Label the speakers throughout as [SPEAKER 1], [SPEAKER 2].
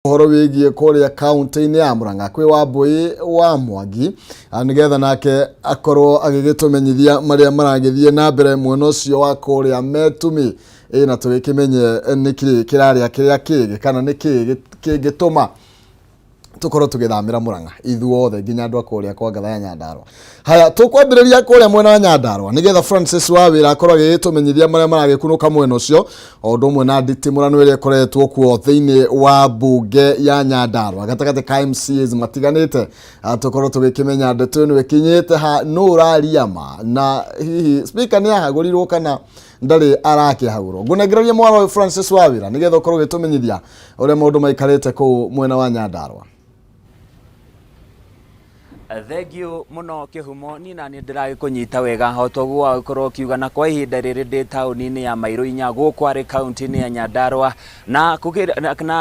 [SPEAKER 1] Horo wigie kuria county-ini ya Murang'a kwi Wambui wa Mwangi nigetha nake akorwo agigitumenyithia maria maragithie na mbere mwena ucio wa kuria Metumi na tugikimenye niki kiraria kiria kigi kana niki kingituma tukorwo tugithamira Murang'a ithuothe nginya andu akuria kwa ngatha ya Nyandarua. Haya tukwambiriria kuria mwena wa Nyandarua nigetha Francis Wawira akorwo agitumenyithia maria maragikunuka mwena ucio o ndu mwe na nditimurano iria koretwo kuo thiini wa bunge ya Nyandarua gatagati ka MCAs matiganite tukorwo tugikimenya ndeto ino ikinyite ha no urariama na hihi speaker ni ahagurirwo kana ndari arakihagurwo ngunegereria mwana Francis Wawira nigetha ukorwo gitumenyithia uria maundu maikarite ku mwena wa Nyandarua.
[SPEAKER 2] Thank you muno Kihumo ni nani ndiragikunyita wega hotoguo akorwo kiuga na kwa ihinda riri ndi tauni-ini ya Mairo-inya gukwari county-ini ya Nyandarua na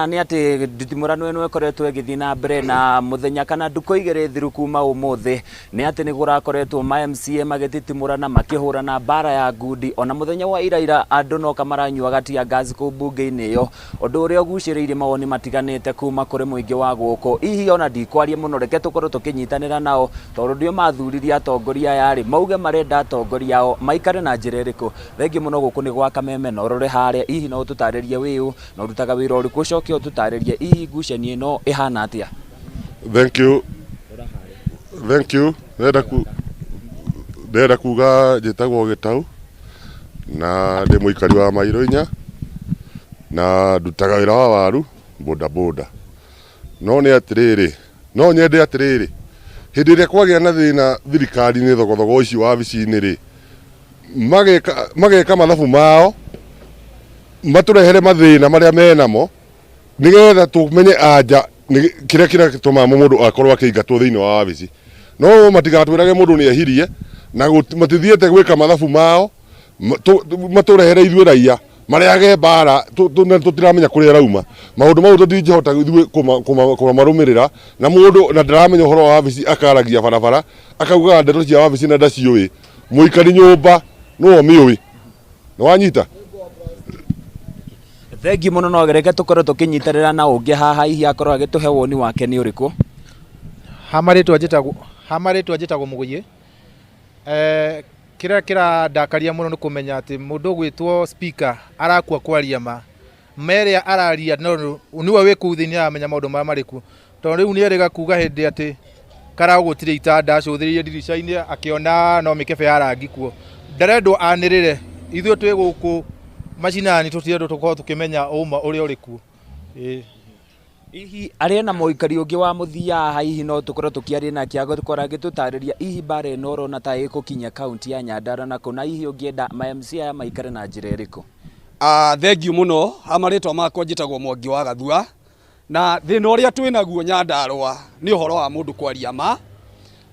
[SPEAKER 2] ni ati nditimurano eno ekoretwo igithii na mbere na muthenya kana nduko igere thiru kuma umuthi ni ati ni gurakoretwo ma MCA magititimurana makihurana bara ya ngundi ona muthenya wa iraira andu no kamaranyua gatia gas ku bunge-ini iyo undu uria uguciriire mawoni matiganite kuma kuri muingi wa guko ihi ona ndikwarie muno reke tukorwo tukinyitanira nao tondu ndio mathuriria atongoria yari mauge marenda atongoria ao maikare na njira iriku. Thengi muno guku ni gwa Kameme no rore haria ihi no tutaririe wiu no rutaga wira uriku coke o tutaririe ihi ngucani ino ihana atia.
[SPEAKER 3] Thank you ndenda kuga njitagwo Gitau na ndi muikari wa Mairo-inya na ndutaga wira wa waru boda no ni atiriri no nyende atiriri hindi ria kwagia na thina thirikari ni thogothogo ici wa bici-ini ri mageka mathabu mao maturehere mathina maria menamo nigetha tumenye anja kiria kiratuma mundu akorwo akiingatwo thiini wa bici no matigatwirage mundu ni ehirie na matithiete gwika mathabu mao maturehere ithuĩ raia mariage bara tutiramenya kuria rauma maundu mau tutingihota kumarumirira na mundu na ndaramenya uhoro wa wabici akaragia barabara akauga ndeto cia wabici na ndaciui muikari nyumba no miui no wanyita.
[SPEAKER 2] Thengi muno no gereke tukorwo tukinyitarira na ungi haha ihi akorwo agituhe woni wake ni uriku
[SPEAKER 4] hamaritwa njitagwo Muguyi kira ndakaria muno ni kumenya ati mundu gwitwo speaker arakua kwaria ma meria araria no niwe wiku thiini amenya maundu mara mariku tondu riu ni erega kuga hindi ati karagutire itanda acuthirie dirisha-ini akiona no mikebe ya rangi kuo ndarendwo anirire ithuĩ twi guku macinani tutirendwo tukorwo tukimenya uma uria uriku
[SPEAKER 2] ihi aria na muikari ungi wa muthia haha ihi no tukorwo tukiaria na kiago tukora agitutariria ihi bare no rona ta igukinya county ya Nyandarua na kuna ihi ungienda ma MCA ya maikare na njira iriku.
[SPEAKER 5] Thank you muno amaritwa makwa njitagwo Mwangi wa Gathua na thina uria twinaguo Nyandarua ni uhoro wa mundu kwaria ma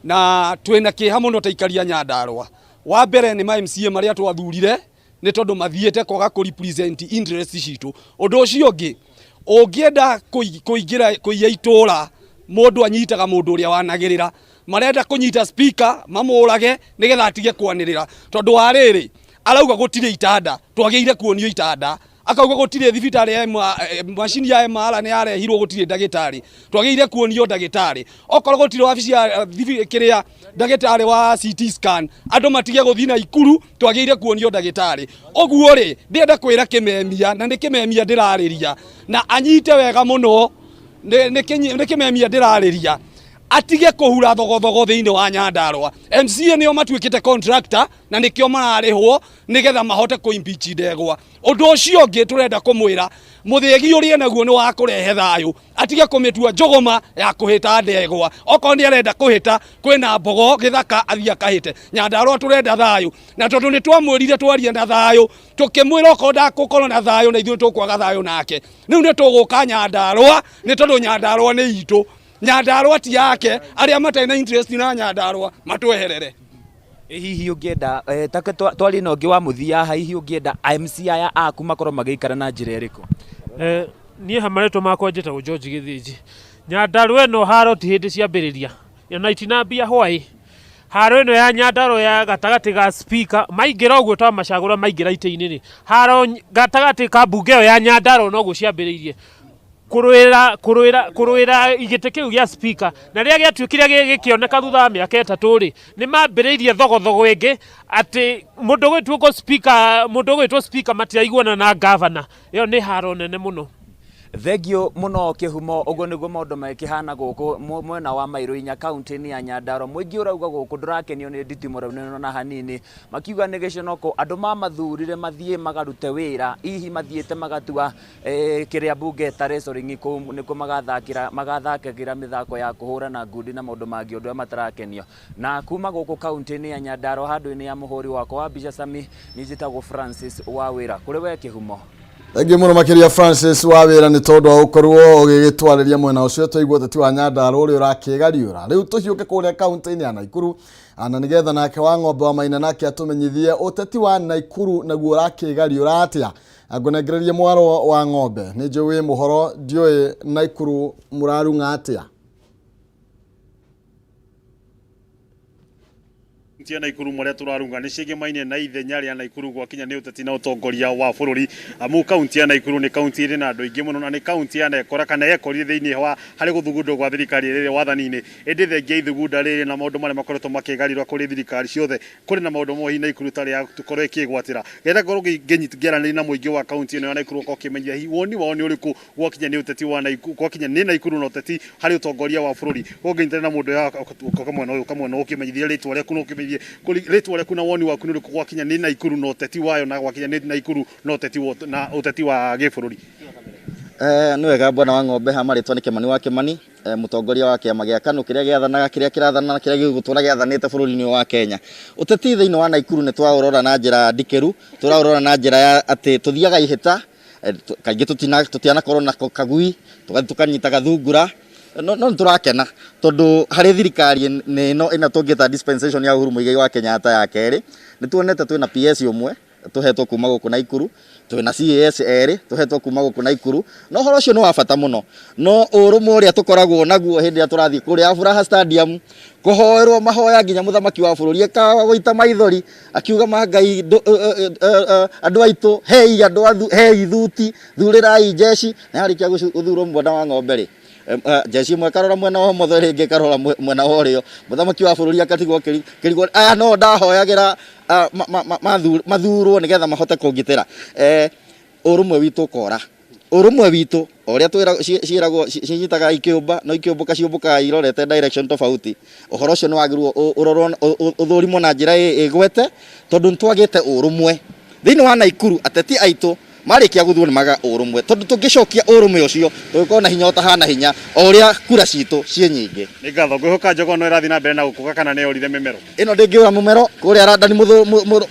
[SPEAKER 5] na twina kiha muno taikaria Nyandarua wa mbere ni ma MCA maria twathurire ni tondu mathiete kwaga ku represent interest citu undu ucio ungi ungienda kuiya itura mundu anyitaga mundu uria wanagirira marenda kunyita speaker mamurage nigetha atige kwanirira tondu wa riri arauga gutire itanda twageire kuonio itanda akauga gutire thibitari ya machine ya MR ni arehirwo gutire ndagitari twageire kuonio ndagitari okorwo gutire wabici ya kiria ndagitari wa CT scan andu matige guthina ikuru twageire kuonio ndagitari oguo ri ndienda kwira Kimemia na ni Kimemia ndirariria na anyite wega muno ni Kimemia ndirariria atige kuhura thogothogo thiini wa Nyandarua. MCA nio matuikite contractor na nikio mararihwo nigetha mahote ku impeach ndegwa undu ucio ungi turenda kumwira muthigi uria naguo ni wa kurehe thayu atige kumitua njogoma ya kuhita ndegwa oko ni arenda kuhita kwina mbogo githaka athia kahite Nyandarua turenda thayu na tondu ni twamwirire twaria na thayu tukimwira oko ndakukorwo na thayu na ithuĩ tukwaga thayu nake riu ni tuguka Nyandarua ni tondu Nyandarua ni itu Nyandarua ti yake aria matena interest na Nyandarua matweherere.
[SPEAKER 2] Hihi ungienda take twari no ngi wa muthia hihi ungienda MCA ya aku makorwo magiikara na njira iriku
[SPEAKER 6] nie hamaretwo makwa njitagwo George Githinji Nyandarua eno haro ti hindi ciambiriria na itinambia hwai haro eno ya Nyandarua ya gatagati ga speaker maingira uguo ta macagura maingira ite-ini ri haro gatagati ka bunge ya Nyandarua no guciambiririe kurwira igite kiu gia speaker na ria giatuikire gikioneka thutha wa miaka 3 ri ni mambiriirie thogothogo ingi ati mundu gwitwo speaker matiaiguana na governor iyo ni haro nene muno.
[SPEAKER 2] Thegio muno Kihumo ugo niguo maundu makihana guku mwena wa Mairu-Inya kaunti-ini ya Nyandarua mwingi urauga guku ndurakenio ni nditimura nene na hanini makiuga ni giconoko andu mamathurire mathie magarute wira ihi mathiete magatua kiria bunge ta wrestling niko magathakira mithako ya kuhurana ngundi na maundu mangi undu matarakenio na kuma guku kaunti-ini ya Nyandarua handu-ini ya muhuri wako wa Bisha Sami nijitagwo Francis Wawira kuri we Kihumo.
[SPEAKER 1] Thangi muno makiria Francis Wawira ni tondu wa ukorwo ugigitwariria mwena ucio tuigwo tati wa Nyandarua uri urakigariura riu tuhiuke kuria kaunti-ini ya Naikuru ana nigetha nake wa ng'ombe wa Maina nake atumenyithie uteti wa Naikuru naguo urakigariura atia agonegererie mwaro wa ng'ombe ni njui muhoro ndioi Naikuru murarunga atia.
[SPEAKER 7] tia Naikuru maria turarunga ni cige maine na ithenya ria Naikuru gwakinya ni uteti na utongoria wa bururi amu kaunti ya Naikuru ni kaunti iri na andu ingi muno na ni kaunti ya nekora kana yekori thiini wa hari guthugundo gwa thirikari riri wathani-ini indi thengia ithugunda riri na maundu maria makoretwo makigarirwa kuri thirikari ciothe kuri na maundu mohi Naikuru tari ya tukorwo ikigwatira geta korwo nginyitgerana na muingi wa kaunti ino ya Naikuru ko kimenya hi woni wao ni uriku gwakinya ni uteti wa Naikuru gwakinya ni Naikuru no uteti hari utongoria wa bururi gonginyitana na mundu ya kamwe no ukimenyithia ritwa riaku no ukimenyithia ritwa riaku na woni waku ni uriku gwakinya ni Naikuru no uteti wayo na gwakinya ni Naikuru no uteti wa gibururi.
[SPEAKER 8] Ni wega bwana wa ng'ombe hamaritwa ni Kimani wa Kimani mutongoria wa kiama gia KANU kiria giathanaga kiria kirathana kiria gigutura giathanite bururi-ini wa Kenya uteti thiini wa Naikuru ni twaurora na njira ndikiru turaurora na njira ya ati tuthiaga ihita kaingi tutiana korwo na kagui tukanyita gathungura no turakena tondu hari thirikari no ina tungita dispensation ya Uhuru Muigai wa Kenyatta ya keri ni tuonete twina PS umwe tuhetwo kuma guku Naikuru twina CAS eri tuhetwo kuma guku Naikuru no horo cio no wabata muno no urumwe uria tukoragwo naguo hindi ya turathie kuria Furaha Stadium kuhoerwo mahoya nginya muthamaki wa bururi eka goita maithori akiuga mangai andu aitu hei thuti thurirai jeshi na harikia guthurwo mwana wa ng'ombe ri jeshi mwe karora mwena wa motho ringi karora mwena wa urio muthamaki wa bururi akatigwo kirigwo no ndahoyagira mathurwo nigetha mahote kungitira urumwe witu kora urumwe witu oria twira ciiragwo cinyitaga ikiumba no ikiumbuka ciumbuka irorete direction tofauti uhoro ucio ni wagirwo urorwo uthurimo na njira igwete tondu ntwagite urumwe thiini wa Naikuru ateti aitu marikia guthwo ni maga urumwe tondu tungicokia urumwe ucio tugikorwo na hinya utahana hinya oria kura citu cie nyingi
[SPEAKER 7] ni ngatho ngwihoka njogo no irathi na mbere na gukuga kana ne orire mimero
[SPEAKER 8] ino ndingiura mumero kuria arandani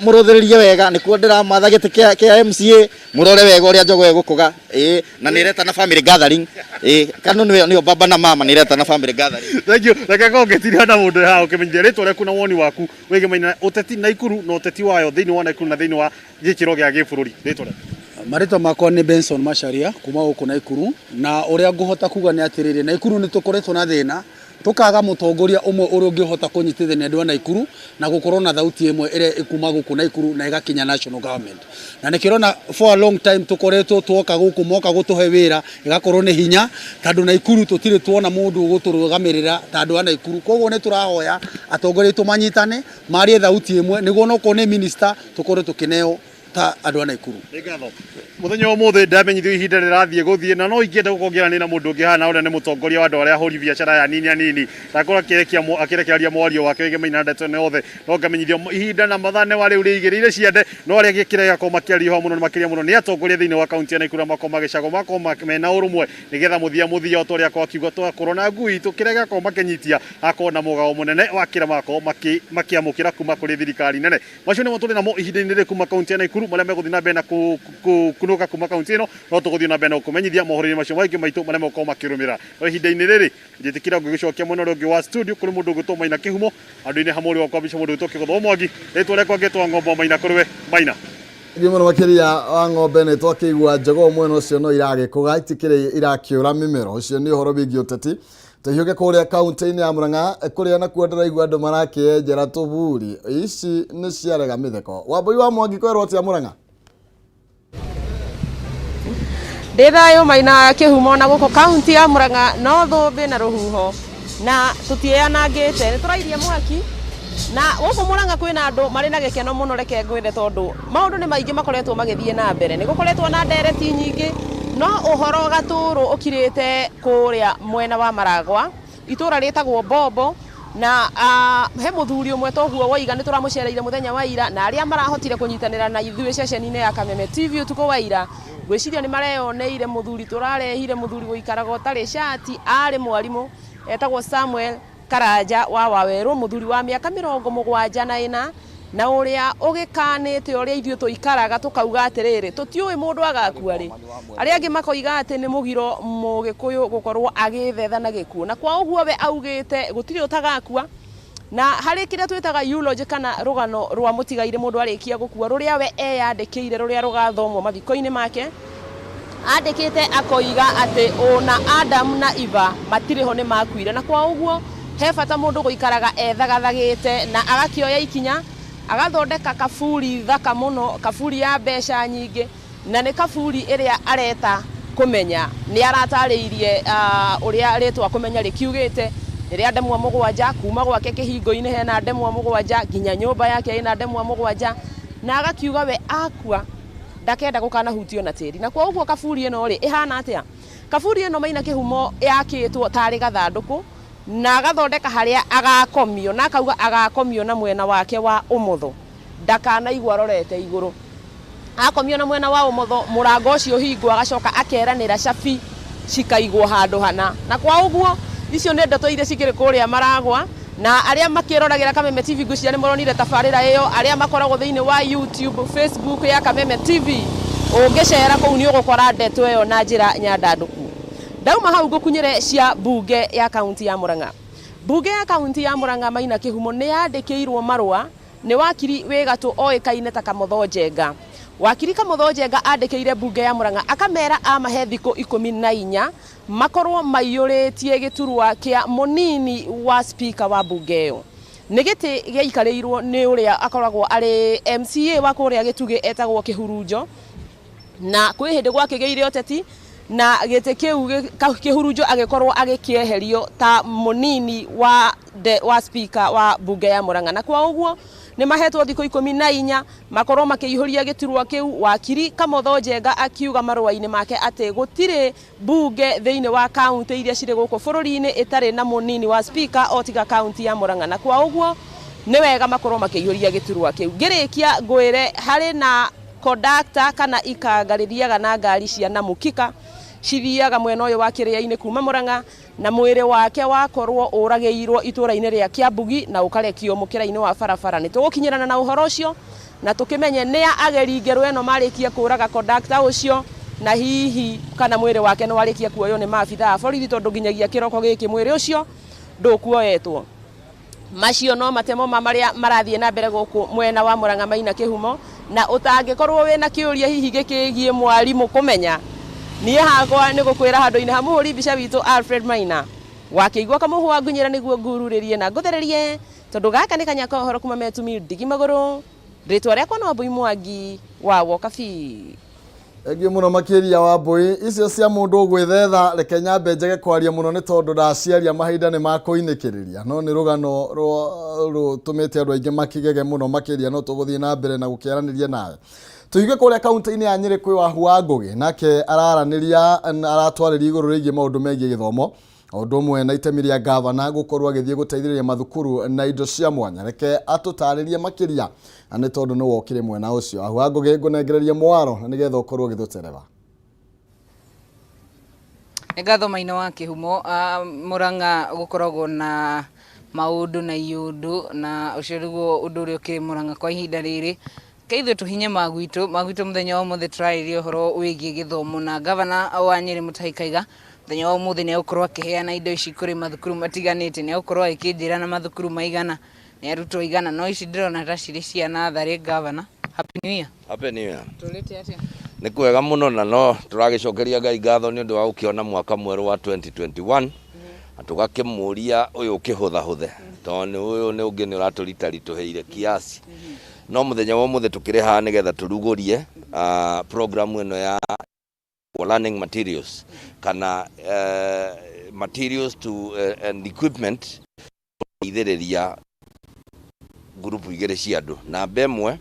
[SPEAKER 8] muruthiririe wega nikuo ndiramatha giti kia MCA murore wega uria njogo egukuga na nireta na family gathering KANU niyo baba na mama nireta na family gathering.
[SPEAKER 7] Thank you reke ngongetiria na mundu ha ukimenyithia ritwa riaku na woni waku wige Maina uteti Naikuru no uteti wayo thiini wa Naikuru na thiini wa gikiro gia gibururi ritwa
[SPEAKER 9] Marito makwa ni Benson Macharia kuma guku Naikuru na uria nguhota kuga ni atiriri Naikuru ni tukoretwo na thina tukaga mutongoria umwe uri ungihota kunyitithania andu a Naikuru na gukorwo na thauti imwe iria ikuma guku Naikuru na igakinya national government na nikirona for a long time tukoretwo twoka guku moka gutuhe wira igakorwo ni hinya tondu Naikuru tutire tuona mundu guturugamirira tondu a Naikuru koguo ni turahoya atongoria tumanyitane marie thauti imwe niguo no ko ni minister tukorwo tukineo ta andu a Naikuru.
[SPEAKER 7] Ngatho muthenya umuthe ndamenyithio ihinda rirathie guthie na no ingienda gukongerana na mundu ngihana uria ni mutongoria wa andu aria hori biacara ya nini takora akirekeria mwario wake wige Maina ndeto ne othe no ngamenyithio ihinda na mathane wari uri igirire ciande no aria gikire gako makiario muno makiria muno ni atongoria thiini wa kaunti ya Naikuru makoma gicago makoma mena urumwe nigetha muthia otoria kwa kiugo to korona ngui tukire gako makinyitia akona mugao munene wakira mako makiamukira kuma kuri thirikari nene macio ni muturi na mo ihinda-ini rikuma kaunti ya Naikuru maria meguthii na mbere na kunuka kuma kaunti ino no tuguthii na mbere na kumenyithia mohoro-ini macio maingĩ maitu maria moko makirumira no ihinda-ini riri njitikira ngigicokia mwena uria ungi wa studio kuri mundu ugitwo Maina Kihumo andu-ini hamwe wa kwambisha mundu ugitwo Kigotho Mwangi ritwa riakwa ngitwa ng'ombe Maina kuri we Maina
[SPEAKER 1] Gimono makiria wa ng'ombe ni twakigwa njogo mwena ucio no iragikuga itikire irakiura mimero ucio ni uhoro bigi uteti tuhiuke kuria kaunti-ini ya Murang'a kuria na kuendera igwa andu marakienjera tuburi ici ni ciarega mitheko Wambui wa Mwangi kwerwo tia Murang'a
[SPEAKER 10] Ndithayo Maina Kihumo na guko kaunti ya Murang'a no thumbi na ruhuho na tutieanangite ni turairie mwaki na guko Murang'a kwina andu mari na gikeno muno reke ngwire tondu maundu ni maingi makoretwo magithie na mbere ni gukoretwo na ndereti nyingi no uhoro gaturu ukirite kuria mwena wa Maragwa itura ritagwo Bombo na he muthuri umwe tohuo waiga ni turamucereire muthenya wa ira na aria marahotire kunyitanira na ithuĩ ceceni-inĩ ya Kameme TV utuko wa ira gwiciria ni mareoneire muthuri turarehire muthuri guikaraga utari shati ari mwarimu etagwo Samuel Karanja wa Waweru muthuri wa miaka 74 na uria ugikanite uria ithuĩ tuikaraga tukauga atiriri tutiui mundu agakua ri aria angi makoiga ati ni mugiro mugikuyu gukorwo agithetha na gikuo na kwa uguo we augite gutiri utagakua na hari kiria twitaga eulogy kana rugano rwa mutigaire mundu arikia gukua ruria we eyandikire ruria rugathomwo mathiko-ini make andikite akoiga ati ona Adam na Eva matiriho ni makuire na kwa uguo he bata mundu guikaraga ethagathagite na agakioya ikinya agathondeka kaburi thaka muno kaburi ya mbeca nyingi na ni kaburi iria areta kumenya ni aratariirie uria ritwa kumenya rikiugite ria ndemwa mugwanja kuma gwake kihingo-ini hena ndemwa mugwanja nginya nyumba yake ina ndemwa mugwanja na agakiuga we akua ndakenda gukana hutio na tiri na kwa uguo kaburi ino ri ihana atia kaburi ino Maina Kihumo yakitwo tari gathanduku na agathondeka haria agakomio na akauga agakomio na mwena wake wa umotho ndakanaigua rorete iguru akomio na mwena wa umotho murango ucio hingo agacoka akeranira cabi cikaigwo handu hana na kwa uguo icio ni ndeto iria cikiri kuria Maragwa na aria makiroragira Kameme TV ngucia ni moronire tabarira iyo aria makoragwo thiini wa YouTube Facebook ya Kameme TV ungicera kuu ni ugukora ndeto iyo na njira nyandanduku ndauma hau ngukunyire cia bunge ya kaunti ya Murang'a bunge ya kaunti ya Murang'a Maina Kihumo ni yandikirwo marua ni wakiri wigatu oikaine ta Kamotho Njenga wakiri Kamotho Njenga andikire bunge ya Murang'a akamera amahe thiko 14 makorwo maiyuritie giturwa kia munini wa speaker wa bunge yo ni giti giikarirwo ni uria akoragwo ari MCA wa kuria gituge etagwo Kihurunjo na kwi hindi gwakigeire oteti na gite Kihurunjo agikorwo agikieherio ta munini wa speaker wa bunge ya Murang'a na kwa uguo ni mahetwo thiko 14 makorwo makiihuria giturwa kiu wakiri Kamotho Njenga akiuga marua-ini make ati gutire bunge thiini wa county iria ciri guku bururi-ini itari na munini wa speaker otiga county ya Murang'a na kwa uguo ni wega makorwo makiihuria giturwa kiu ngirikia ngwire hari na conductor kana ikangariria na ngari cia na mukika cithiaga mwena uyu wa kiria-ini kuma Murang'a na mwiri wake wakorwo uragiirwo itura-ini ria Kiambugi na ukarekio mukira-ini wa barabara ni tugukinyirana na uhoro ucio na tukimenye ni ageri ngeru eno marikia kuraga conductor ucio na hihi kana mwiri wake no warikia kuoyo ni maabitha a borithi tondu nginyagia kiroko giki mwiri ucio ndukuoyetwo macio no matemo maria marathie na mbere guku mwena wa Murang'a Maina Kihumo na utangikorwo wina kiuria hihi gikigie mwarimu kumenya nie hakwa ni gukwira handu-ini ha muhuri mbica witu Alfred Maina wakiigua kamuhwa ngunyira niguo ngururirie na nguthererie tondu gaka ni kanyako horo kuma metumi ndigi maguru ritwa riakwa no Mbui Mwangi wa Wokabi
[SPEAKER 1] Egi muno makiria wa Mbui icio cia mundu gwithetha reke nyambe njege kwaria muno ni tondu ndaciaria mahinda ni makuinikiriria no ni rugano rutumite andu aingi makigege muno makiria no tuguthie na mbere na gukiaraniria nawe tuige kuria kaunti-ini ya Nyeri kwi wahu wa Ngugi nake araraniria aratwariria iguru rigie maundu megie githomo undu mwe na itemi ria gavana gukorwo agithie guteithiriria mathukuru na indo cia mwanya reke atutaririe makiria ani tondu no wokire mwena ucio wahu wa Ngugi ngunengereria mwaro na nigetha ukorwo githutereva
[SPEAKER 11] Ngatho Maina wa Kihumo Murang'a gukoragwo na maundu na iundu na ucio riguo undu uria ukiri Murang'a kwa ihinda riri keitho tuhinye magwitu muthenya wa muthe try horo wigie githomo na gavana wa Nyeri Mutahi Kahiga muthenya wa muthe ni ukorwo akiheana indo ici kuri mathukuru matiganite ni ukorwo akijira na mathukuru maigana ni arutwo igana no ici ndirona ta ciri ciana thari gavana happy new year tulete atia
[SPEAKER 12] ni kwega muno na no turagicokeria Ngai ngatho ni undu wa ukiona mwaka mweru wa 2021 tugakimuria uyu ukihutha huthe tondu uyu ni ungi ni uraturita rituheire kiasi no muthenya wa muthe tukiri ha nigetha turugurie program ino ya learning materials kana materials to and equipment ithereria group igere cia andu na bemwe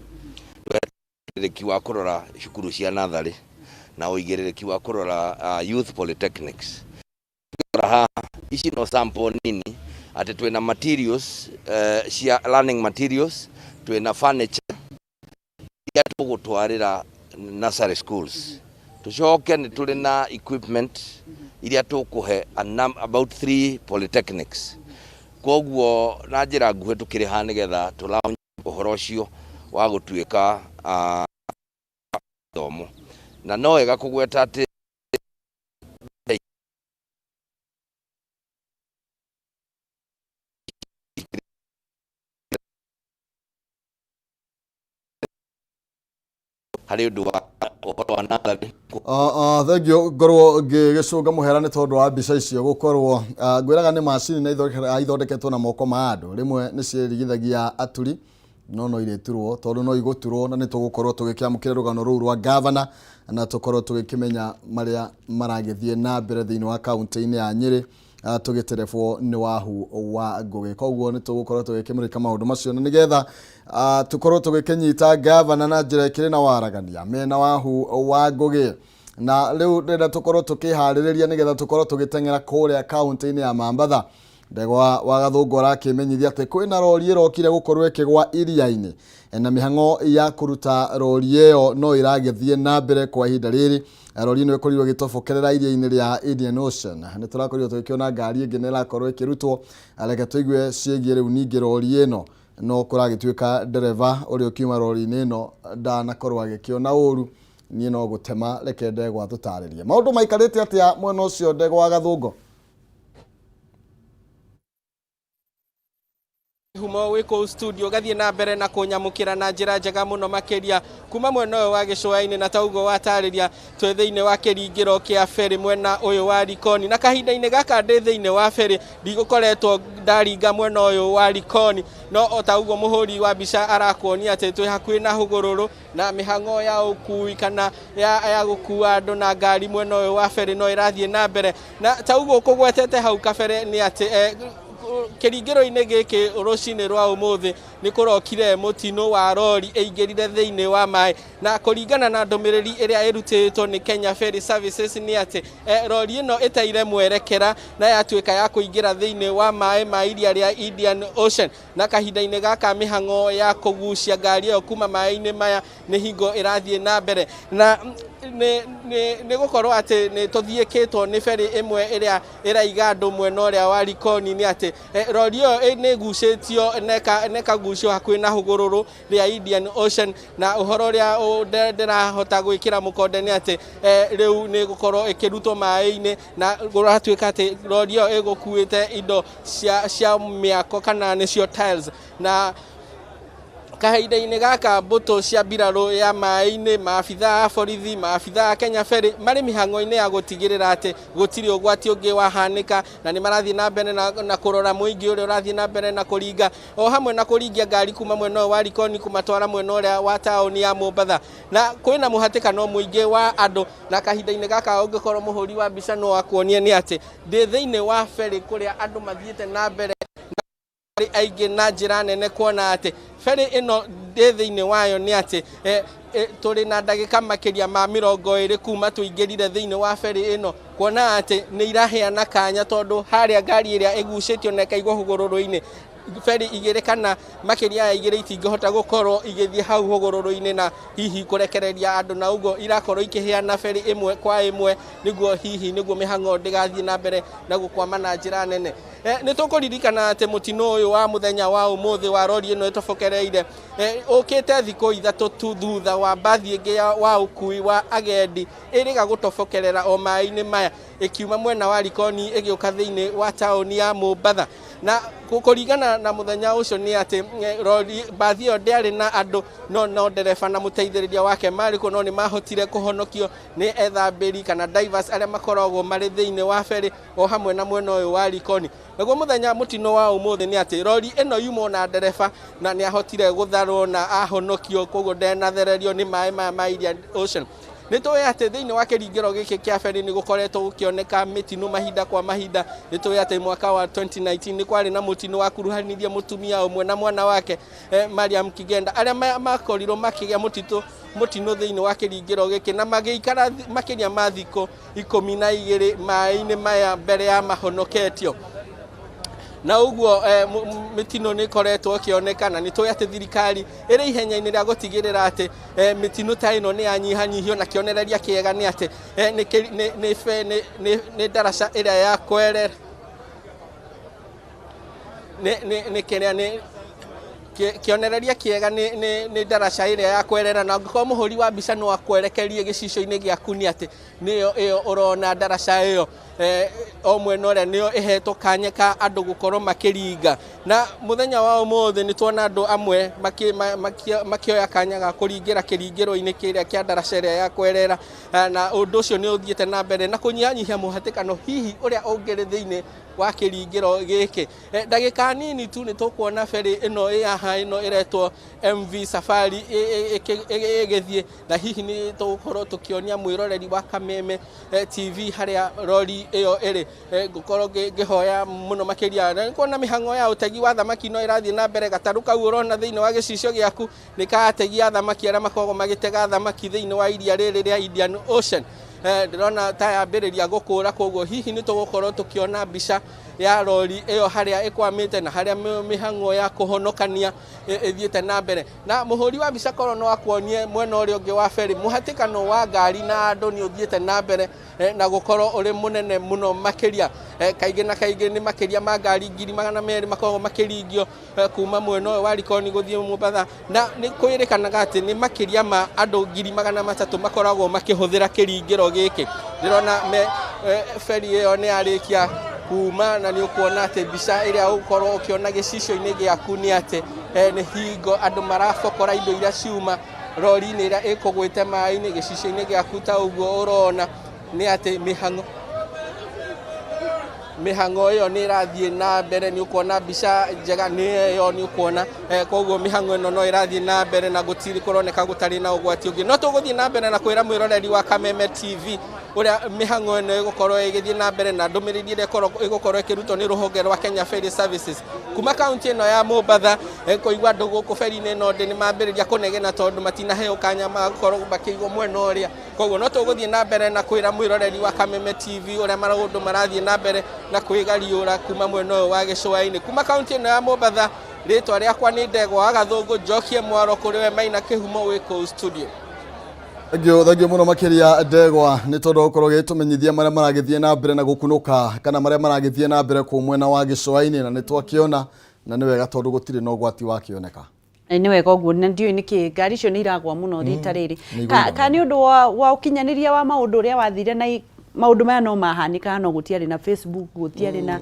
[SPEAKER 12] weterereki wa kurora cukuru cia nathari na uigerereki wa kurora youth polytechnics ha ici no sample nini ati twina materials cia learning materials twina furniture ya tugutwarira nursery schools tucoke ni turi na equipment iria tukuhe about 3 polytechnics koguo na njira nguhe tukiri ha nigetha tulaunye uhoro ucio wa gutuika thomo na no wega kugweta ati hari undu wa uhoro wa nathari
[SPEAKER 1] thank you ngorwo ngigicunga muherane tondu wa mbica icio gukorwo ngwiraga ni macini na ithondeketwo na moko ma andu rimwe ni ciirigithagia aturi no ireturwo tondu no iguturwo na ni tugukorwo tugikiamukira rugano ruu rwa governor na tukorwo tugikimenya maria maragithie na mbere thiini wa county-ini ya Nyeri tugiterefwo ni wahu wa Ngugi koguo ni tugukorwo tugikimurika maundu macio na nigetha tukorwo tugikinyita governor na njira ikiri na waragania mena wahu wa Ngugi na riu ndenda tukorwo tukihaririria nigetha tukorwo tugitengera kuria county-ini ya Mambatha ndegwa wa Gathungora akimenyithia ati kwina rori irokire gukorwo ikigwa iria-ini na mihango ya kuruta rori iyo no iragithie na mbere kwa ihinda riri rori no ikorirwo gitobokerera iria-ini ria Indian Ocean ni turakorirwo tukiona ngari ingi nira korwo ikirutwo areke tuigue ciegie riu ningi rori ino no kuragituika dereva uri ukiuma rori-ini ino ndanakorwo agikiona uru ni no gutema reke ndegwa tutaririe maundu maikarite atia mwena ucio ndegwa wa Gathungo.
[SPEAKER 13] Kihumo wiko studio gathie na mbere na kunyamukira na njira njega muno makiria kuma mwena uyu wa gicua-ini na taugo watariria twe thiini wa kiringiro kia feri mwena uyu wa Likoni na kahinda-ini gaka ndi thiini wa feri ndigukoretwo ndaringa mwena uyu wa Likoni no otaugo muhuri wa bica arakuonia ati twi hakuhi na hugururu na mihango ya ukui kana ya gukua andu na ngari mwena uyu wa feri no irathie na mbere na taugo kugwetete hau kabere ni ati kiringiro-ini giki rucini rwa umuthi ni kurokire mutino wa rori eigirire thiini wa mai na kuringana na ndumiriri iria irutitwo ni Kenya Ferry Services ni ati rori ino itaire mwerekera na yatuika ya kuingira thiini wa mai ma iria ria Indian Ocean na kahinda-ini gaka mihango ya kugucia ngari iyo kuma mai-ini maya ni hingo irathie na mbere na ni gukorwo ati ni tuthiikitwo ni feri imwe iria iraiga andu mwena uria wa Likoni ni ati rori iyo ni gucitio neka gucio hakuhi na hugururu ria Indian Ocean na uhoro ria ndirahota gwikira mukonde ni ati riu ni gukorwo ikirutwo mai-ini na guratuika ati rori iyo igukuite indo cia miako kana nicio tiles na kahinda-ini gaka mbuto cia mbirarũ ya mai-ini maabitha a borithi maabitha a Kenya Ferry mari mihango-ini ya gutigirira ati gutiri ugwati ungi wahanika na ni marathie na mbere na kurora muingi uri urathie na mbere na kuringa o hamwe na kuringia ngari kuma mwena wa Likoni kumatwara mwena uria wa taoni ya Mombatha na kwina muhatikano muingi wa andu na kahinda-ini gaka ungikorwo muhuri wa bica no akuonie ni ati ndi thiini wa ferry kuria andu mathiete na mbere aige na njira nene kuona ati ferry ino ndi thiini wayo ni ati turi na ndagika makiria ma 20 kuma tuingirire thiini wa ferry ino kuona ati ni iraheana kanya tondu haria ngari iria igucitio na ikaigwo hugururu-ini ferry igire kana makiria ya igire itingihota gukorwo igithie hau hugururu-ini na hihi kurekereria andu na ugo irakorwo ikiheana ferry imwe kwa imwe niguo hihi niguo mihango ndigathie na mbere na gukwama na njira nene ni tukuririkana ati mutino uyu wa muthenya wa umuthi wa rori ino itobokereire ukite thiko ithatu tu thutha wa mbathi ingi wa ukui wa agendi iriga gutobokerera o mai-ini maya ikiuma mwena wa Likoni igiuka thiini wa taoni ya Mombatha na kuringana na muthenya ucio ni ati rori mbathi iyo ndiari na andu no ndereba na muteithiriria wake mariko no ni mahotire kuhonokio ni ethambiri kana divers aria makoragwo mari thiini wa ferry o hamwe na mwena uyu wa Likoni naguo muthenya mutino wa umuthi ni ati rori ino yumo na ndereba na ni ahotire gutharwo na ahonokio koguo ndenathererio ni mai ma Indian Ocean nitwe ate thiini wa kiringiro giki kia feri ni gukoretwo gukioneka mitino mahinda kwa mahinda nitwe ate mwaka wa 2019 ni kwari na mutino wa kuruhaniria mutumia umwe na mwana wake Mariam Kigenda aria makorirwo makigia mutino thiini wa kiringiro giki na magiikara makiria mathiko 12 mai-ini maya mbere ya mahonoketio na uguo mitino ni koretwo kionekana ni twa ate thirikari iri ihenya-ini ria gutigirira ate mitino ta ino ni anyihanyihio na kionereria kiega ni ate ni daraca iria ya kwerera ni kiria ni kionereria kiega ni daraca iria ya kwerera na ngoko muhuri wa mbica no akwerekerie gicicio-ini giaku ni ate niyo iyo urona daraca iyo o mwena uria niyo ihetwo kanyeka andu gukorwo makiringa na muthenya wa umuthi ni tuona andu amwe makioya kanya ga kuringira kiringiro-ini kiria kia daraca iria ya kwerera na undu ucio ni uthiete na mbere na kunyihanyihia muhatikano hihi uria ungiri thiini wa kiringiro giki ndagika nini tu ni tukuona feri ino ino iretwo MV Safari igithie na hihi ni tugukorwo tukionia mwiroreri wa Kameme TV haria rori iyo iri gukorwo gihoya muno makiria na kuona mihango ya utegi wa thamaki no irathie na mbere gataru kau urona thiini wa gicicio giaku ni kategi ya thamaki aria makoragwo magitega thamaki thiini wa iria riri ria Indian Ocean ndirona ta yambiriria gukura koguo hihi ni tugukorwo tukiona mbica ya rori iyo haria ikwamite na haria mihango ya kuhonokania ithiete na mbere na muhuri wa mbica korwo no akuonie mwena uria ungi wa feri muhatikano wa ngari na andu ni uthiete na mbere na gukorwo uri munene muno makiria kaingi na kaingi ni makiria ma ngari 200 makoragwo makiringio kuma mwena wa Likoni guthie Mombasa na ni kwirikanaga ati ni makiria ma andu 300 makoragwo makihuthira kiringiro giki ndirona feri iyo ni arikia kuma na ni ukuona ati mbica iria ukorwo ukiona gicicio-ini giaku ni ati ni hingo andu marafokora indo iria ciuma rori-ini iria ikugwite mai-ini gicicio-ini giaku ta uguo urona ni ati mihango iyo ni irathie na mbere ni ukuona mbica njega ni iyo ni ukuona koguo mihango ino no irathie na mbere na gutiri kuroneka gutari na ugwati ungi no tuguthie na mbere na kwira mwiroreri wa Kameme TV uria mihango ino igukorwo igithie na mbere na ndumiriri iria igukorwo ikirutwo ni ruhonge rwa Kenya Ferry Services kuma kaunti ino ya Mombasa koigwa andu guku feri-ini ino ndi ni mambiriria kunegena tondu matinaheo kanya makorwo makiigwo mwena uria koguo no tuguthie na mbere na kwira mwiroreri wa Kameme TV uria maundu marathie na mbere na kwigariura kuma mwena wa gicua-ini kuma kaunti ino ya Mombasa ritwa riakwa ni Ndegwa Agathungu njokie mwaro kuri we Maina Kihumo wiko studio
[SPEAKER 1] Thagio muno makiria Ndegwa ni tondu ukorwo gitumenyithia maria maragithie na mbere na gukunuka kana maria maragithie na mbere ku mwena wa gicua-ini na nitwakiona na ni wega tondu gutire no gwati wakioneka
[SPEAKER 14] ni wega uguo na ndio niki ngari cio ni iragwa muno rita riri ka ni undu wa ukinyaniria wa maundu uria wathire na maundu maya no mahanika no gutiari na Facebook gutiari na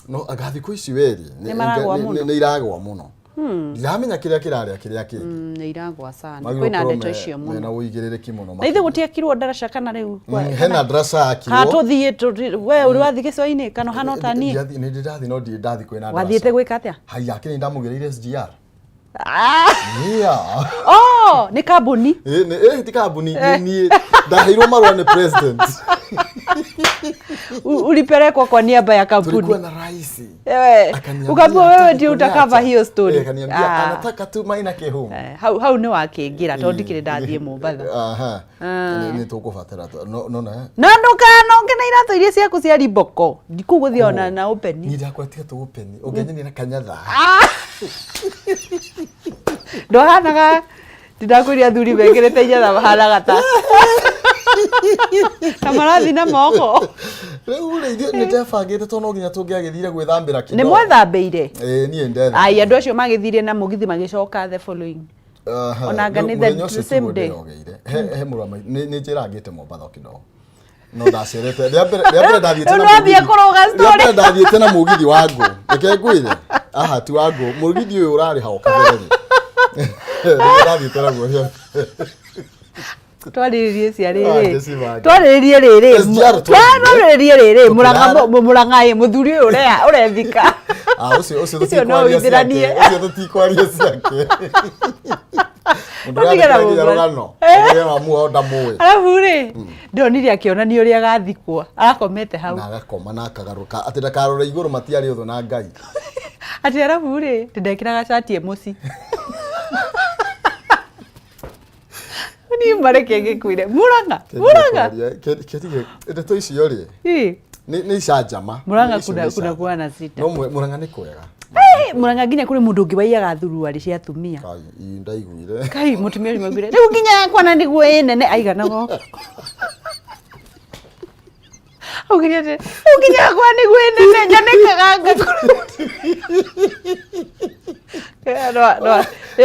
[SPEAKER 1] no agathi ku ici weri ni iragwa muno ndiramenya kiria kiraria kiria kingi
[SPEAKER 14] ni iragwa sana kwina ndeto icio muno
[SPEAKER 1] na uigirereki muno
[SPEAKER 14] na ithe gutiakirwo daraca kana riu
[SPEAKER 1] hena daraca akirwo
[SPEAKER 14] ha tuthie we uri wathi gicwa-ini kana hana utani
[SPEAKER 1] ni ndirathi no ndathi kwina daraca
[SPEAKER 14] wathiete gwika atia
[SPEAKER 1] haya kini ndamugereire SGR
[SPEAKER 14] ni kambuni
[SPEAKER 1] ti kambuni ni ndaheirwo marua ni president
[SPEAKER 14] ulipelekwa kwa niaba ya kampuni
[SPEAKER 1] tulikuwa na rais
[SPEAKER 14] ukaambiwa wewe ndio utakava hiyo story
[SPEAKER 1] akaniambia anataka tu Maina Kihumo
[SPEAKER 14] hau ni wakingira tondu ndikire ndathie Mombasa
[SPEAKER 1] ni tukubatara no
[SPEAKER 14] na ndukanonge na iratu iria ciaku cia riboko ndikuguthia ona na open
[SPEAKER 1] ni ndakwatia tu open ungenyeni na kanyatha
[SPEAKER 14] ndohanaga ndakwiria thuri begerete inyatha hanaga ta kamarathi na moko
[SPEAKER 1] riu ni ndebangite tondu no nginya tungiagithire gwithambira kidogo
[SPEAKER 14] ni mwethambeire
[SPEAKER 1] nie ndetha
[SPEAKER 14] ai andu acio magithire na mugithi magicoka the following ona ngani the same day
[SPEAKER 1] he murama ni njirangite Mombasa kidogo no ndacerete riambere ndathiete na
[SPEAKER 14] mugithi kuroga story
[SPEAKER 1] ndathiete na mugithi wangu reke ngwire aha ti wangu mugithi uyu urari hao kabereri ndathiete na guo
[SPEAKER 14] twaririe cia riri twaririe riri muranga muthuri uyu urethika
[SPEAKER 1] ucio tutikwaria ciake
[SPEAKER 14] Ndigera rugano.
[SPEAKER 1] Ndio amuo ndamuwe.
[SPEAKER 14] Alafu ri ndonire akionania uria gathikwo. Arakomete hau.
[SPEAKER 1] Na agakoma na akagaruka. Ati ndakarore iguru matiari utho na Ngai.
[SPEAKER 14] Ati alafu ri ndekiraga cati emuci. Ni mareke ngikuire. Muranga.
[SPEAKER 1] Ketige ndeto icio ri. Ni icajama.
[SPEAKER 14] Muranga kuna kwa na sita.
[SPEAKER 1] No Muranga ni kwega.
[SPEAKER 14] Muranga nginya kuri mundu ungi waiyaga thuru ari cia atumia.
[SPEAKER 1] Kai ndaiguire.
[SPEAKER 14] Kai mutumia ni magwire. Riu nginya kwana niguo nene aigana go. Ugiria te. Nginya kwa niguo nene nyanekaga ngakuru.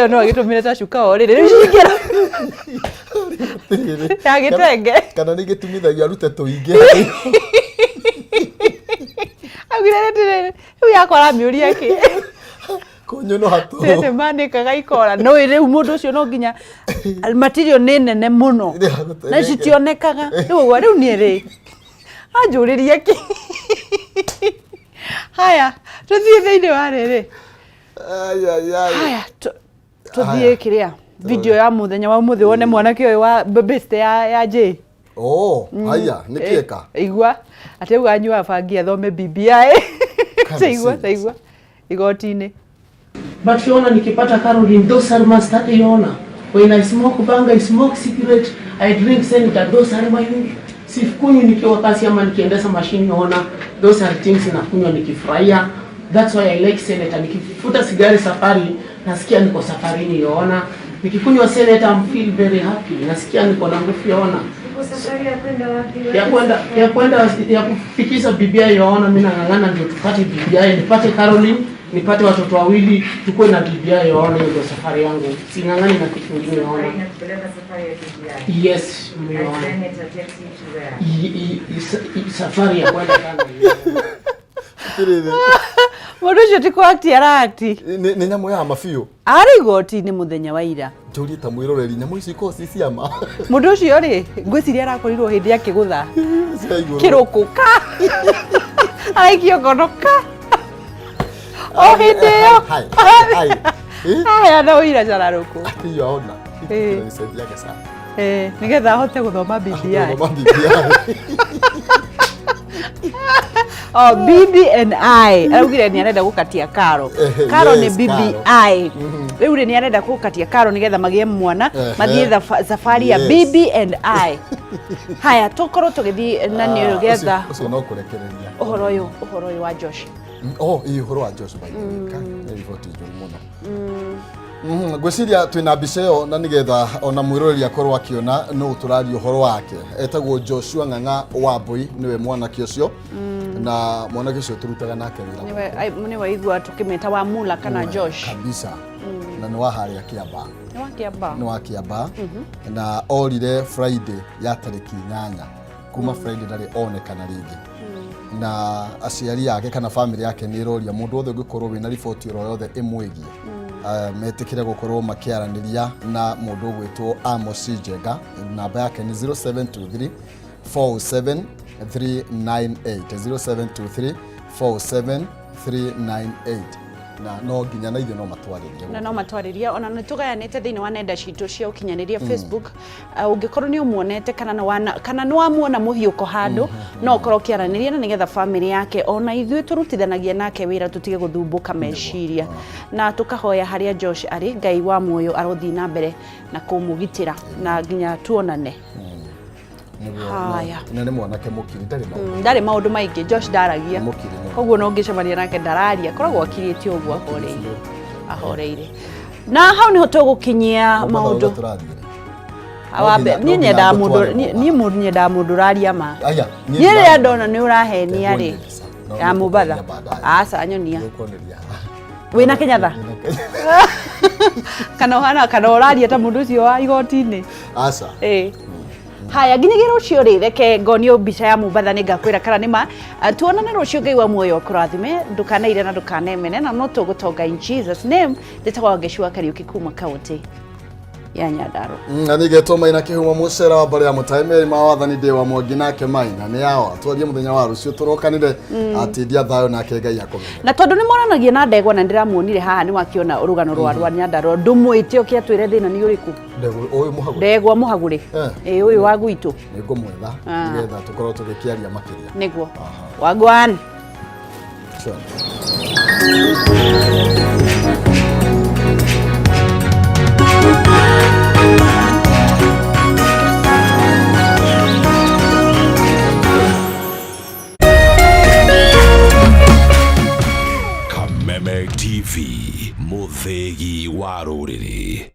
[SPEAKER 14] No agitumire ta shuka orire. Riu cingera. Ya gitenge.
[SPEAKER 1] Kana ni gitumithagia rute tuinge.
[SPEAKER 14] Agire ndire. Riu yakora miuria ki.
[SPEAKER 1] Konyo no hatu.
[SPEAKER 14] Tete manikaga ikora. No riu mundu ucio no nginya material ni nene muno. Na citionekaga. Riu ni ri. Anjuriria ki. Haya, tuthie thiini wa riri. Haya, tuthie kiria. Video ya muthenya wa muthi wone mwanake uyu wa bebeste ya J.
[SPEAKER 1] Haya, nikieka.
[SPEAKER 14] Igua. Ate uganyua bangi athome BBI. Saigua. Igotini.
[SPEAKER 15] But Fiona nikipata Caroline, those are must start Fiona. When I smoke banga, I smoke cigarette, I drink senator, those are my sikunywi nikiwa kasi ama nikiendesha mashini Fiona. Those are things nakunywa nikifurahia. That's why I like senator. Nikifuta sigari safari, nasikia niko safarini Fiona. Nikikunywa senator, I feel very happy. Nasikia niko na nguvu Fiona.
[SPEAKER 16] Safari ya kwenda wapi?
[SPEAKER 15] Ya kufikisha BBI Fiona, mimi nang'ang'ana ndio tupate BBI, nipate Caroline, nipate watoto wawili, tukue na BBI Fiona, hiyo ndio safari yangu. Sing'ang'ani na kitu kingine Fiona.
[SPEAKER 16] Safari ya BBI.
[SPEAKER 15] Yes, Fiona. Safari ya kwenda kana.
[SPEAKER 14] Mundu ucio ti kwakti arakti.
[SPEAKER 1] Ni nyamu ya mafiu.
[SPEAKER 14] Ari igoti-ini muthenya wa ira.
[SPEAKER 1] Njuri ta mwiroreri nyamu ici ko ciama.
[SPEAKER 14] Mundu ucio ri ngwiciria arakorirwo hindi akigutha. Kirukuka. Aikio gonoka. O hindi yo. Haya no ira jararuku.
[SPEAKER 1] Iyo ona. Ni sedia kesa.
[SPEAKER 14] Nigetha hote guthoma BBI. BB&I. Augire ni arenda gukatia Karo. Karo ni BBI. Riu ni arenda gukatia Karo nigetha magie mwana, mathie safari ya BB&I. Haya tukorwo tugithi na ni getha.
[SPEAKER 1] Ucio no kurekereria.
[SPEAKER 14] Uhoro uyu wa Josh.
[SPEAKER 1] Uhoro wa Josh by the way. Ni riboti njuru muno. Gwiciria twina mbica iyo na nigetha ona mwiroreri akorwo akiona no uturaria uhoro wake. Etagwo Joshua Ng'ang'a Wambui niwe mwanake ucio. Na mwanake ucio turutaga nake wira.
[SPEAKER 14] Niwe waigua tukimeta wa Mula kana Josh.
[SPEAKER 1] Kabisa. Na ni wa haria Kiamba.
[SPEAKER 14] Ni wa
[SPEAKER 1] Kiamba. Na orire Friday ya tariki 8. Kuma Friday ndari onekana ringi. Na aciari yake kana family yake ni iroria mundu wothe ungikorwo wina riboti ro yothe imwigie. Metikire gukorwo makiaraniria na mundu gwitwo Amos Njenga. Namba yake ni 0723 47 398 0723 47 398 na no nginya na ithe no matwarĩrie
[SPEAKER 14] no matwarĩrie ona nĩ tũgayanĩte thĩinĩ wa nenda citũ cia ũkinyanĩria Facebook ũngĩkorwo nĩ ũmuonete kana nĩ wamuona mũhiũko handũ no ũkorwo ũkĩaranĩria na nĩgetha family yake ona ithuĩ tũrutithanagia nake wĩra tũtige gũthumbũka meciria na tũkahoya harĩa Josh arĩ Ngai wa muoyo arothiĩ na mbere na kũmũgitĩra na nginya tuonane.
[SPEAKER 1] Haya. Nene mwanake mukiri
[SPEAKER 14] ndari maundu maingi Josh daragia. Koguo no ngicemania nake ndararia koragwo akirĩtie ũguo ahoreire. Na hau niho tũgũkinyia maundu. Awabe ni nyenda mundu raria ma. Ni rĩa ndona ni urahenia ri. Ya mubatha. Asa nyonia. Wina kinyatha. Kana ũraria ta mundu ucio wa igoti-ini.
[SPEAKER 1] Asa.
[SPEAKER 14] Haya nginya rucio ri reke ngonio mbica ya mubatha ni ngakwira kana nima tuonane rucio Ngai wa muoyo kurathime ndukanaire na ndukanemene na no tugutonga in Jesus name nditagwa Geshua Kariuki kuma County. ya Nyandarua.
[SPEAKER 1] Na nigeto Maina Kihumo mucera wa mbere ya mutaimeri ma wathani ndi wa Mwangi nake Maina ni yao twarie muthenya wa rucio turokanire atindia thayo nake Ngai akomenya.
[SPEAKER 14] Na tondu ni moranagia na ndegwa na ndiramuonire haha ni wakiona urugano rwa Nyandarua ndumwite okiatwire thina ni uriku ndegwa muhaguri uyu wa gwitu
[SPEAKER 1] ni ngumwetha nigetha tukorwo tugikiaria makiria
[SPEAKER 14] niguo wagwan
[SPEAKER 17] Kameme TV, muthegi wa ruriri.